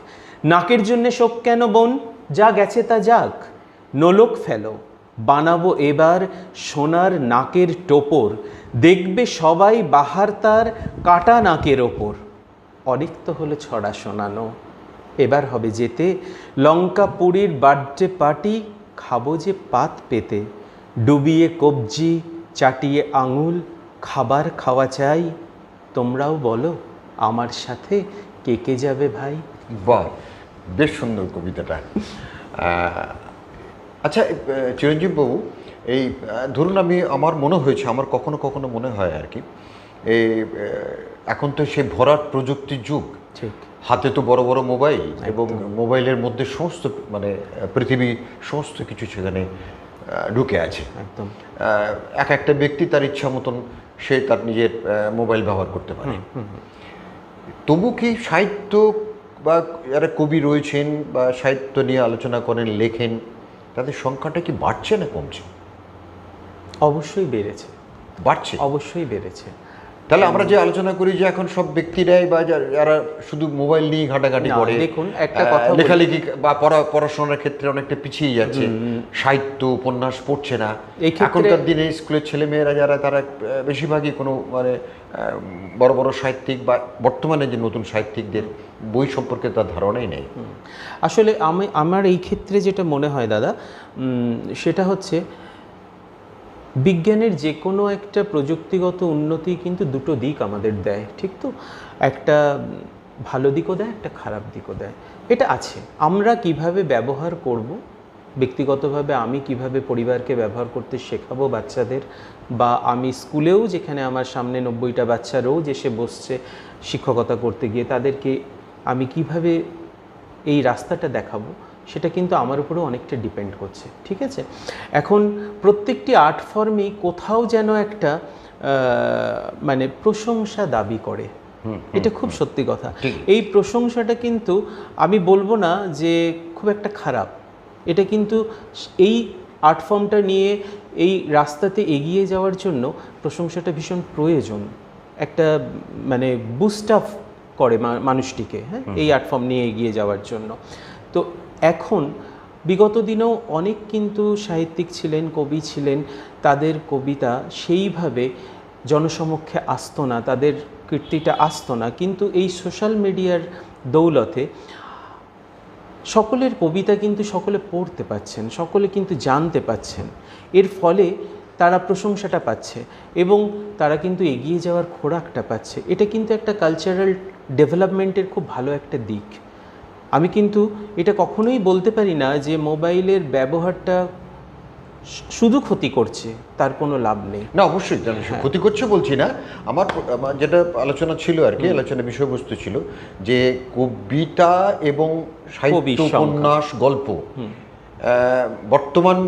নাকের জন্যে শোক কেন বোন, যা গেছে তা যাক। নোলক ফেলো, বানাবো এবার সোনার নাকের টোপর, দেখবে সবাই বাহার তার কাটা নাকের ওপর। অনেক তো হলো ছড়া শোনানো, এবার হবে যেতে লঙ্কাপুরীর বার্থডে পার্টি, খাবো যে পাত পেতে। ডুবিয়ে কবজি চাটিয়ে আঙুল, খাবার খাওয়া চাই, তোমরাও বলো আমার সাথে কে কে যাবে ভাই। বাহ, বেশ সুন্দর কবিতাটা। আচ্ছা চিরঞ্জীব বাবু, এই ধরুন আমার মনে হয়েছে, আমার কখনো কখনো মনে হয় আর কি, এই এখন তো সে ভরাট প্রযুক্তির যুগ, ঠিক, হাতে তো বড় বড় মোবাইল, এবং মোবাইলের মধ্যে সমস্ত পৃথিবী সমস্ত কিছু সেখানে ঢুকে আছে। একদম। একটা ব্যক্তি তার ইচ্ছা মতন সে তার নিজের মোবাইল ব্যবহার করতে পারে। তবু কি সাহিত্য বা যারা কবি রয়েছেন বা সাহিত্য নিয়ে আলোচনা করেন, লেখেন, তাদের সংখ্যাটা কি বাড়ছে না কমছে? অবশ্যই বেড়েছে, বাড়ছে, অবশ্যই বেড়েছে। তাহলে আমরা যে আলোচনা করি যে এখন সব ব্যক্তিরাই বা যারা শুধু মোবাইল নিয়ে ঘাটাঘাটি করে, দেখুন একটা কথা লেখালেখি বা পড়াশোনার ক্ষেত্রে অনেকটা পিছিয়ে যাচ্ছে, সাহিত্য উপন্যাস পড়ছে না। এখনকার দিনে স্কুলের ছেলেমেয়েরা যারা, তারা বেশিরভাগই কোনো বড় বড় সাহিত্যিক বা বর্তমানে যে নতুন সাহিত্যিকদের বই সম্পর্কে তার ধারণাই নেই। আসলে আমার এই ক্ষেত্রে যেটা মনে হয় দাদা, সেটা হচ্ছে বিজ্ঞানের যে কোনো একটা প্রযুক্তিগত উন্নতি কিন্তু দুটো দিক আমাদের দেয়, ঠিক তো? একটা ভালো দিকও দেয়, একটা খারাপ দিকও দেয়, এটা আছে। আমরা কিভাবে ব্যবহার করব ব্যক্তিগতভাবে আমি কিভাবে পরিবারকে ব্যবহার করতে শেখাবো বাচ্চাদের, বা আমি স্কুলেও যেখানে আমার সামনে 90টা বাচ্চা রোজ এসে বসছে শিক্ষকতা করতে গিয়ে, তাদেরকে আমি কিভাবে এই রাস্তাটা দেখাবো, সেটা কিন্তু আমার উপরেও অনেকটা ডিপেন্ড করছে। ঠিক আছে, এখন প্রত্যেকটি আর্ট ফর্মই কোথাও যেন একটা মানে প্রশংসা দাবি করে, এটা খুব সত্যি কথা। এই প্রশংসাটা কিন্তু আমি বলবো না যে খুব একটা খারাপ, এটা কিন্তু এই আর্ট ফর্মটা নিয়ে এই রাস্তাতে এগিয়ে যাওয়ার জন্য প্রশংসাটা ভীষণ প্রয়োজন, একটা মানে বুস্ট আপ করে মানুষটিকে, হ্যাঁ, এই আর্ট ফর্ম নিয়ে এগিয়ে যাওয়ার জন্য। তো এখন বিগত দিনেও অনেক কিন্তু সাহিত্যিক ছিলেন, কবি ছিলেন, তাদের কবিতা সেইভাবে জনসমক্ষে আসতো না, তাদের কীর্তিটা আসতো না, কিন্তু এই সোশ্যাল মিডিয়ার দৌলতে সকলের কবিতা কিন্তু সকলে পড়তে পাচ্ছেন, সকলে কিন্তু জানতে পাচ্ছেন, এর ফলে তারা প্রশংসাটা পাচ্ছে এবং তারা কিন্তু এগিয়ে যাওয়ার খোরাকটা পাচ্ছে। এটা কিন্তু একটা কালচারাল ডেভেলপমেন্টের খুব ভালো একটা দিক। আমি কিন্তু এটা কখনোই বলতে পারি না যে মোবাইলের ব্যবহারটা শুধু ক্ষতি করছে, তার কোনো লাভ নেই। না, অবশ্যই ক্ষতি করছে বলছি না, আমার যেটা আলোচনা ছিল আর কি, আলোচনার বিষয়বস্তু ছিল যে কবিতা এবং সাহিত্য, উপন্যাস, গল্প বর্তমান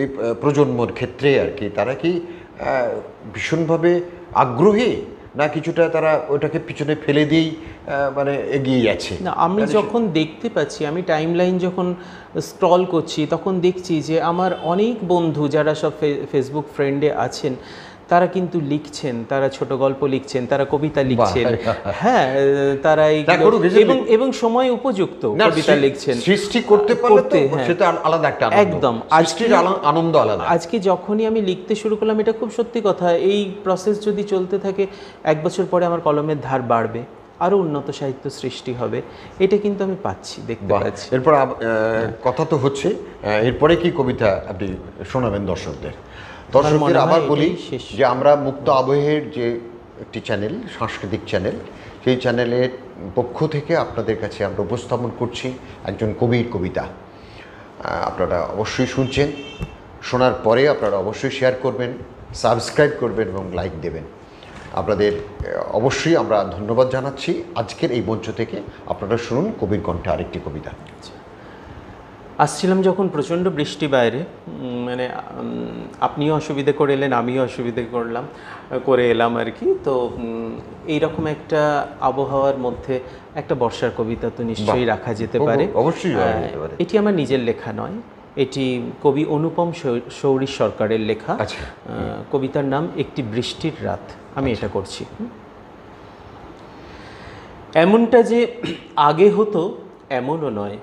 এই প্রজন্মর ক্ষেত্রে আর কি, তারা কি ভীষণভাবে আগ্রহী, না কিছুটা তারা ওটাকে পিছনে ফেলে দিয়েই মানে এগিয়ে যাচ্ছে? না, আমি যখন দেখতে পাচ্ছি, আমি টাইমলাইন যখন স্ক্রল করছি, তখন দেখছি যে আমার অনেক বন্ধু যারা সব ফেসবুক ফ্রেন্ডে আছেন, তারা কিন্তু লিখছেন, তারা ছোট গল্প লিখছেন, তারা কবিতা লিখছেন, হ্যাঁ, তারা এবং সময় উপযুক্ত কবিতা লিখছেন, সৃষ্টি করতে পারলে সেটা আলাদা একটা আনন্দ, একদম সৃষ্টির আনন্দ আলাদা। আজকে যখনই আমি লিখতে শুরু করলাম, এটা খুব সত্যি কথা, এই প্রসেস যদি চলতে থাকে 1 বছর পরে আমার কলমের ধার বাড়বে, আরও উন্নত সাহিত্য সৃষ্টি হবে, এটা কিন্তু আমি পাচ্ছি, দেখতে পাচ্ছি। এরপর কথা তো হচ্ছে, এরপরে কি কবিতা আপনি শোনাবেন দর্শকদের? দর্শকদের আবার বলি যে আমরা মুক্ত আবহের যে একটি চ্যানেল, সাংস্কৃতিক চ্যানেল, সেই চ্যানেলের পক্ষ থেকে আপনাদের কাছে আমরা উপস্থাপন করছি একজন কবির কবিতা। আপনারা অবশ্যই শুনছেন, শোনার পরে আপনারা অবশ্যই শেয়ার করবেন, সাবস্ক্রাইব করবেন এবং লাইক দেবেন। আপনাদের অবশ্যই আমরা ধন্যবাদ জানাচ্ছি। আজকের এই মঞ্চ থেকে আপনারা শুনুন কবির কণ্ঠে আরেকটি কবিতা। আসছিলাম যখন প্রচণ্ড বৃষ্টি বাইরে, মানে আপনিও অসুবিধে করে এলেন, আমিও অসুবিধে করে এলাম আর কি। তো এইরকম একটা আবহাওয়ার মধ্যে একটা বর্ষার কবিতা তো নিশ্চয়ই রাখা যেতে পারে। অবশ্যই। এটি আমার নিজের লেখা নয়, এটি কবি অনুপম শৌরী সরকারের লেখা। কবিতার নাম একটি বৃষ্টির রাত। আমি এটা করছি। এমনটা যে আগে হতো এমনও নয়,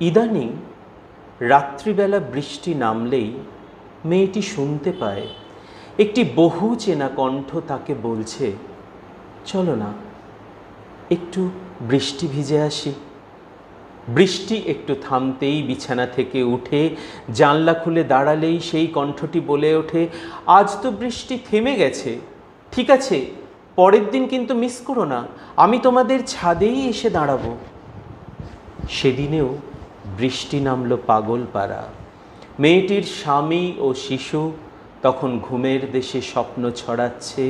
ইদানিং রাত্রিবেলা বৃষ্টি নামলেই মেয়েটি শুনতে পায় একটি বহু চেনা কণ্ঠ তাকে বলছে, চলো না একটু বৃষ্টি ভিজে আসি। বৃষ্টি একটু থামতেই বিছানা থেকে উঠে জানলা খুলে দাঁড়ালেই সেই কণ্ঠটি বলে ওঠে, আজ তো বৃষ্টি থেমে গেছে, ঠিক আছে, পরের দিন কিন্তু মিস করো না, আমি তোমাদের ছাদেই এসে দাঁড়াবো। সেদিনেও বৃষ্টি নামলো পাগলপাড়া। মেয়েটির স্বামী ও শিশু তখন ঘুমের দেশে স্বপ্ন ছড়াচ্ছে,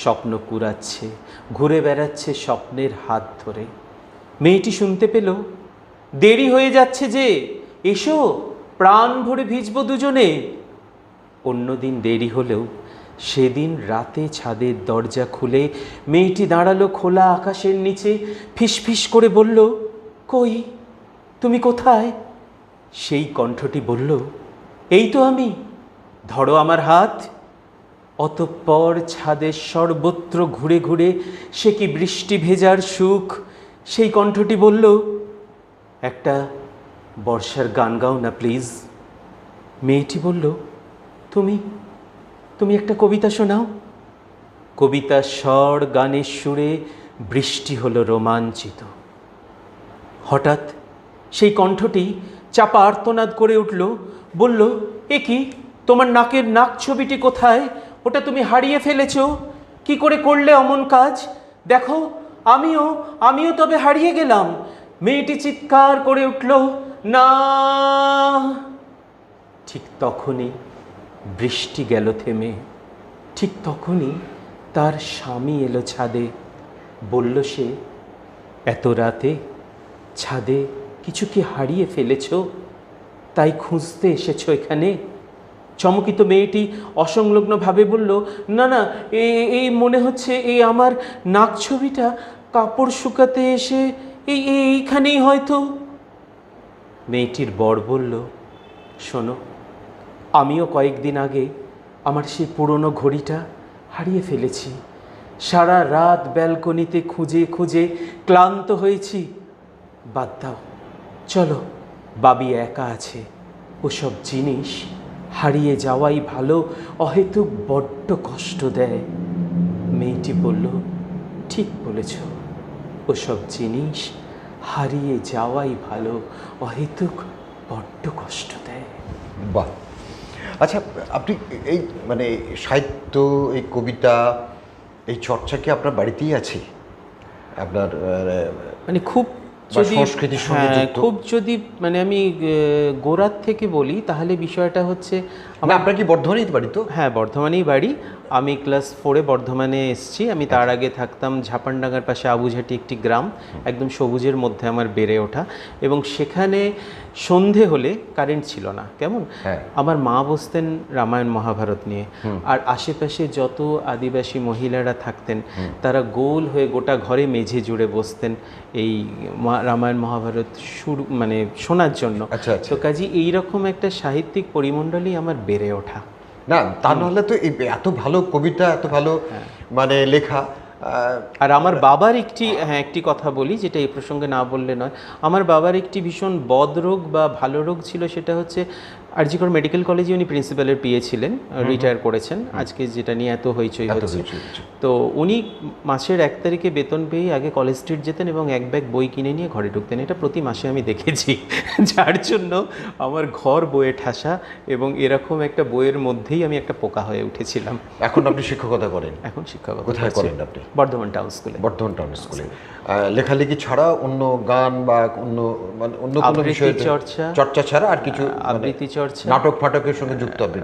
স্বপ্ন কুড়াচ্ছে, ঘুরে বেড়াচ্ছে স্বপ্নের হাত ধরে। মেয়েটি শুনতে পেল, দেরি হয়ে যাচ্ছে যে, এসো প্রাণ ভরে ভিজবো দুজনে। অন্যদিন দেরি হলেও সেদিন রাতে ছাদের দরজা খুলে মেয়েটি দাঁড়ালো খোলা আকাশের নিচে, ফিসফিস করে বলল, কই তুমি কোথায়? সেই কণ্ঠটি বলল, এই তো আমি, ধরো আমার হাত। অতঃপর ছাদের সর্বত্র ঘুরে ঘুরে সে কি বৃষ্টি ভেজার সুখ। সেই কণ্ঠটি বলল, একটা বর্ষার গান গাও না প্লিজ। মেয়েটি বলল, তুমি একটা কবিতা শোনাও। কবিতার স্বর গানের সুরে বৃষ্টি হলো রোমাঞ্চিত। হঠাৎ সেই কণ্ঠটি চাপা আর্তনাদ করে উঠল, বলল, এ কি, তোমার নাকের নাক ছবিটি কোথায়? ওটা তুমি হারিয়ে ফেলেছ, কি করে করলে অমন কাজ? দেখো আমিও তবে হারিয়ে গেলাম। মেয়েটি চিৎকার করে উঠল, না। ঠিক তখনই বৃষ্টি গেল থেমে, ঠিক তখনই তার স্বামী এলো ছাদে। বলল সে, এত রাতে ছাদে কিছু কি হারিয়ে ফেলেছ, তাই খুঁজতে এসেছো এখানে? চমকিত মেয়েটি অসংলগ্নভাবে বলল, না না, এই মনে হচ্ছে এই আমার নাক ছবিটা কাপড় শুকাতে এসে এইখানেই হয়তো। মেয়েটির বর বলল, শোনো, আমিও কয়েকদিন আগে আমার সেই পুরনো ঘড়িটা হারিয়ে ফেলেছি। সারা রাত ব্যালকনিতে খুঁজে খুঁজে ক্লান্ত হয়েছি। বাদ দাও, চলো, বাবি একা আছে, ওসব জিনিস হারিয়ে যাওয়াই ভালো, অহেতুক বড্ড কষ্ট দেয়। মেয়েটি বলল, ঠিক বলেছ, ওসব জিনিস হারিয়ে যাওয়াই ভালো, অহেতুক বড্ড কষ্ট দেয়। বাহ, আচ্ছা, আপনি এই মানে সাহিত্য, এই কবিতা, এই চর্চা কি আপনার বাড়িতেই আছে? আপনার মানে খুব বা যদি সংস্কৃতির সঙ্গে যুক্ত? খুব যদি মানে আমি গোড়ার থেকে বলি, তাহলে বিষয়টা হচ্ছে আপনার কি বর্ধমানেই বাড়ি? তো হ্যাঁ, বর্ধমানেই বাড়ি। আমি ক্লাস 4-এ বর্ধমানে এসেছি। আমি তার আগে থাকতাম ঝাপানডাঙ্গার পাশে আবুঝাটি, একটি গ্রাম, একদম সবুজের মধ্যে আমার বেড়ে ওঠা। এবং সেখানে সন্ধে হলে কারেন্ট ছিল না, কেমন, আমার মা বসতেন রামায়ণ মহাভারত নিয়ে, আর আশেপাশে যত আদিবাসী মহিলারা থাকতেন তারা গোল হয়ে গোটা ঘরে মেঝে জুড়ে বসতেন এই রামায়ণ মহাভারত মানে শোনার জন্য। তো কাজী এইরকম একটা সাহিত্যিক পরিমণ্ডলই আমার বেড়ে ওঠা। না, তা নাহলে তো এত ভালো কবিতা, এত ভালো মানে লেখা। আর আমার বাবার একটি কথা বলি, যেটা এই প্রসঙ্গে না বললে নয়। আমার বাবার একটি ভীষণ বদরোগ বা ভালো রোগ ছিল, সেটা হচ্ছে জি কর মেডিকেল কলেজে উনি প্রিন্সিপালের পিএ ছিলেন, রিটায়ার করেছেন আজকে, যেটা নিয়ে এত হইচই হচ্ছে। তো উনি মাসের 1 তারিখে বেতন পেয়ে আগে কলেজ স্ট্রিট যেতেন এবং এক ব্যাগ বই কিনে নিয়ে ঘরে ঢুকতেন। এটা প্রতি মাসে আমি দেখেছি, যার জন্য আমার ঘর বইয়ে ঠাসা, এবং এরকম একটা বইয়ের মধ্যেই আমি একটা পোকা হয়ে উঠেছিলাম। এখন আপনি শিক্ষকতা করেন? এখন শিক্ষকতা কোথায় করেন আপনি? বর্ধমান টাউন স্কুলে। বর্ধমান টাউন স্কুলে। লেখালেখি ছাড়া অন্য গান বা অন্য কোনো বিষয়ে চর্চা ছাড়া আর কিছু, আবৃত্তি চর্চা, নাটক ফাটকের সঙ্গে যুক্ত আপনি?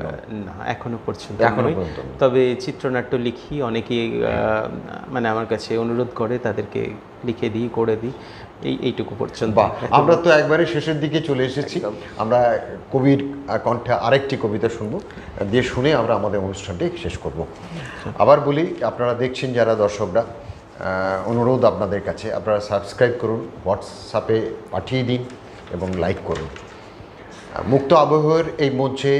না, এখনো পর্যন্ত নই। তবে চিত্রনাট্য লিখি, অনেকেই মানে আমার কাছে অনুরোধ করে, তাদেরকে লিখে দিই, করে দিই, এইটুকু পর্যন্ত। আমরা তো একবারে শেষের দিকে চলে এসেছি। আমরা কবির কণ্ঠে আরেকটি কবিতা শুনবো, দিয়ে শুনে আমরা আমাদের অনুষ্ঠানটি শেষ করব। আবার বলি, আপনারা দেখছেন যারা দর্শকরা, অনুরোধ আপনাদের কাছে, আপনারা সাবস্ক্রাইব করুন, হোয়াটসঅ্যাপে পাঠিয়ে দিন এবং লাইক করুন। মুক্ত আবহের এই মঞ্চে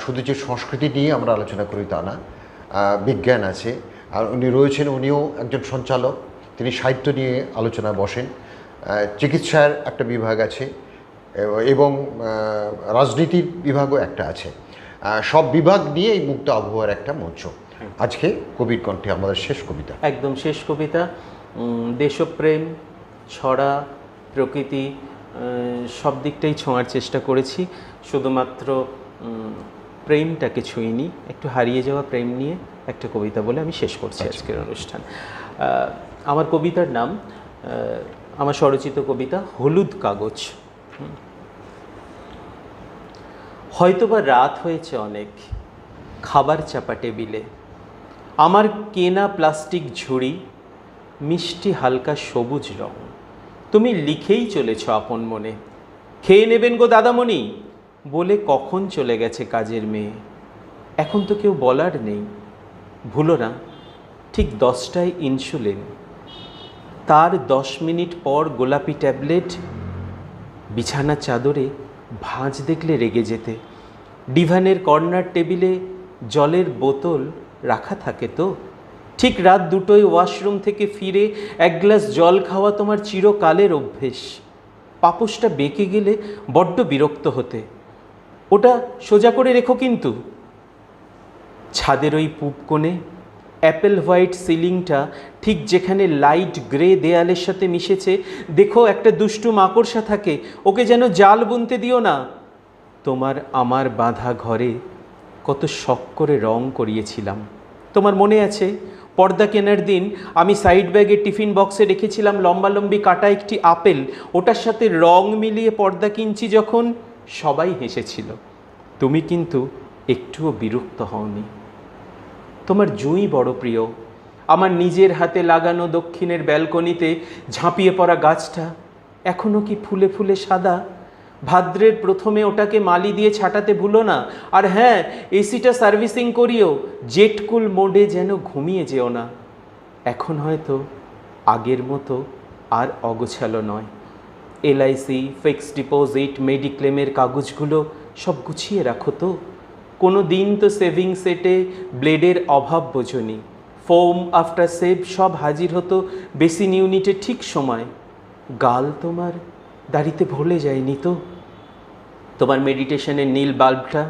শুধু যে সংস্কৃতি নিয়ে আমরা আলোচনা করি তা না, বিজ্ঞান আছে, আর উনি রয়েছেন, উনিও একজন সঞ্চালক, তিনি সাহিত্য নিয়ে আলোচনা বসেন, চিকিৎসার একটা বিভাগ আছে এবং রাজনীতির বিভাগও একটা আছে। সব বিভাগ নিয়ে এই মুক্ত আবহাওয়ার একটা মঞ্চ। আজকে কবির কণ্ঠে আমাদের শেষ কবিতা, একদম শেষ কবিতা। দেশপ্রেম, ছড়া, প্রকৃতি, সব দিকটাই ছোঁয়ার চেষ্টা করেছি, শুধুমাত্র প্রেমটাকে ছুঁইনি। একটু হারিয়ে যাওয়া প্রেম নিয়ে একটা কবিতা বলে আমি শেষ করছি আজকের অনুষ্ঠান। আমার কবিতার নাম, আমার স্বরচিত কবিতা, হলুদ কাগজ। হয়তোবা রাত হয়েছে অনেক, খাবার চাপা টেবিলে, আমার কেনা প্লাস্টিক ঝুড়ি, মিষ্টি হালকা সবুজ রং। তুমি লিখেই চলেছ আপন মনে, খেয়ে নেবেন গো দাদামণি বলে কখন চলে গেছে কাজের মেয়ে। এখন তো কেউ বলার নেই, ভুলো না, ঠিক 10টায় ইনসুলিন, তার 10 মিনিট পর গোলাপি ট্যাবলেট। বিছানার চাদরে ভাঁজ দেখলে রেগে যেতে, ডিভানের কর্নার টেবিলে জলের বোতল রাখা থাকে তো। ঠিক রাত 2টোয় ওয়াশরুম থেকে ফিরে 1 গ্লাস জল খাওয়া তোমার চিরকালের অভ্যেস। পাপোশটা বেঁকে গেলে বড্ড বিরক্ত হতে, ওটা সোজা করে রেখো কিন্তু। ছাদের ওই পূব কোণে অ্যাপেল হোয়াইট সিলিংটা ঠিক যেখানে লাইট গ্রে দেয়ালের সাথে মিশেছে, দেখো একটা দুষ্টু মাকড়সা থাকে, ওকে যেন জাল বুনতে দিও না। তোমার আমার বাঁধা ঘরে কত শখ করে রং করিয়েছিলাম, তোমার মনে আছে? পর্দা কেনার দিন আমি সাইড ব্যাগে টিফিন বক্সে রেখেছিলাম লম্বালম্বি কাটা একটি আপেল, ওটার সাথে রং মিলিয়ে পর্দা কিনছি যখন, সবাই হেসেছিল। তুমি কিন্তু একটুও বিরক্ত হওনি। তোমার জুঁই বড় প্রিয়। আমার নিজের হাতে লাগানো দক্ষিণের ব্যালকনিতে ঝাঁপিয়ে পড়া গাছটা এখনও কি ফুলে ফুলে সাদা? ভাদ্রের প্রথমে ওটাকে মালি দিয়ে ছাটাতে ভুলো না। আর হ্যাঁ, এসিটা সার্ভিসিং করিও, জেটকুল মোডে যেন ঘুমিয়ে যেও না। এখন হয়তো আগের মতো আর অগোছালো নয়। এলআইসি, ফিক্সড ডিপোজিট, মেডিক্লেমের কাগজগুলো সব গুছিয়ে রাখো তো। কোনো দিন তো সেভিং সেটে ব্লেডের অভাব বোঝনি। ফোম, আফটার সেভ সব হাজির হতো বেসিন ইউনিটে ঠিক সময়। গাল তোমার দাড়িতে ভুলে যায়নি তো? তোমার মেডিটেশনের নীল বাল্বটা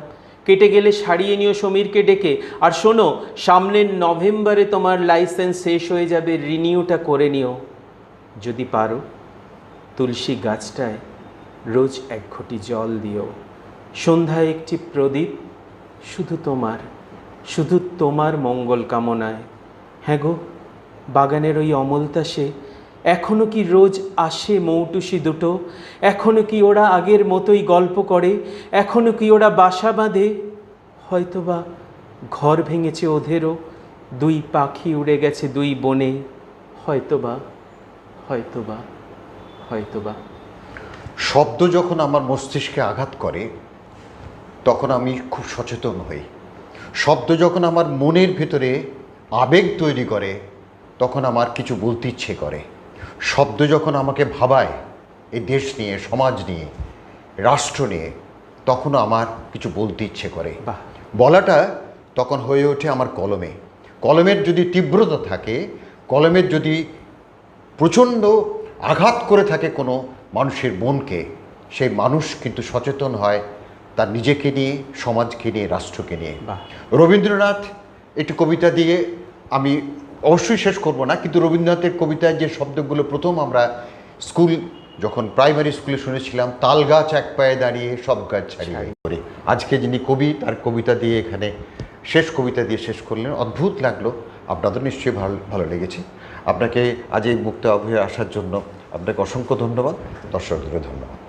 কেটে গেলে সারিয়ে নিও সমীরকে ডেকে। আর শোনো, সামনের নভেম্বরে তোমার লাইসেন্স শেষ হয়ে যাবে, রিনিউটা করে নিও। যদি পারো তুলসী গাছটায় রোজ 1 ঘটি জল দিও। সন্ধ্যায় একটি প্রদীপ, শুধু তোমার মঙ্গল কামনায়। হ্যাঁ গো, বাগানের ওই অমলতাসে এখনও কি রোজ আসে মৌটুসি দুটো? এখনও কি ওরা আগের মতোই গল্প করে? এখনও কি ওরা বাসা বাঁধে? হয়তোবা ঘর ভেঙেছে ওদেরও, 2 পাখি উড়ে গেছে 2 বনে। হয়তোবা হয়তোবা হয়তোবা। শব্দ যখন আমার মস্তিষ্কে আঘাত করে তখন আমি খুব সচেতন হই। শব্দ যখন আমার মনের ভেতরে আবেগ তৈরি করে তখন আমার কিছু বলতে ইচ্ছে করে। শব্দ যখন আমাকে ভাবায় এই দেশ নিয়ে, সমাজ নিয়ে, রাষ্ট্র নিয়ে, তখনও আমার কিছু বলতে ইচ্ছে করে। বাহ। বলাটা তখন হয়ে ওঠে আমার কলমে। কলমের যদি তীব্রতা থাকে, কলমের যদি প্রচণ্ড আঘাত করে থাকে কোনো মানুষের মনকে, সেই মানুষ কিন্তু সচেতন হয় তার নিজেকে নিয়ে, সমাজকে নিয়ে, রাষ্ট্রকে নিয়ে। বাহ। রবীন্দ্রনাথ একটি কবিতা দিয়ে আমি অবশ্যই শেষ করব না, কিন্তু রবীন্দ্রনাথের কবিতায় যে শব্দগুলো প্রথম আমরা যখন প্রাইমারি স্কুলে শুনেছিলাম, তাল গাছ এক পায়ে দাঁড়িয়ে সব গাছ ছাড়িয়ে করে। আজকে যিনি কবি, তার কবিতা দিয়ে এখানে কবিতা দিয়ে শেষ করলেন। অদ্ভুত লাগলো, আপনাদের নিশ্চয়ই ভালো লেগেছে। আপনাকে আজ এই মুক্ত আবহে আসার জন্য আপনাকে অসংখ্য ধন্যবাদ, দর্শকদের ধন্যবাদ।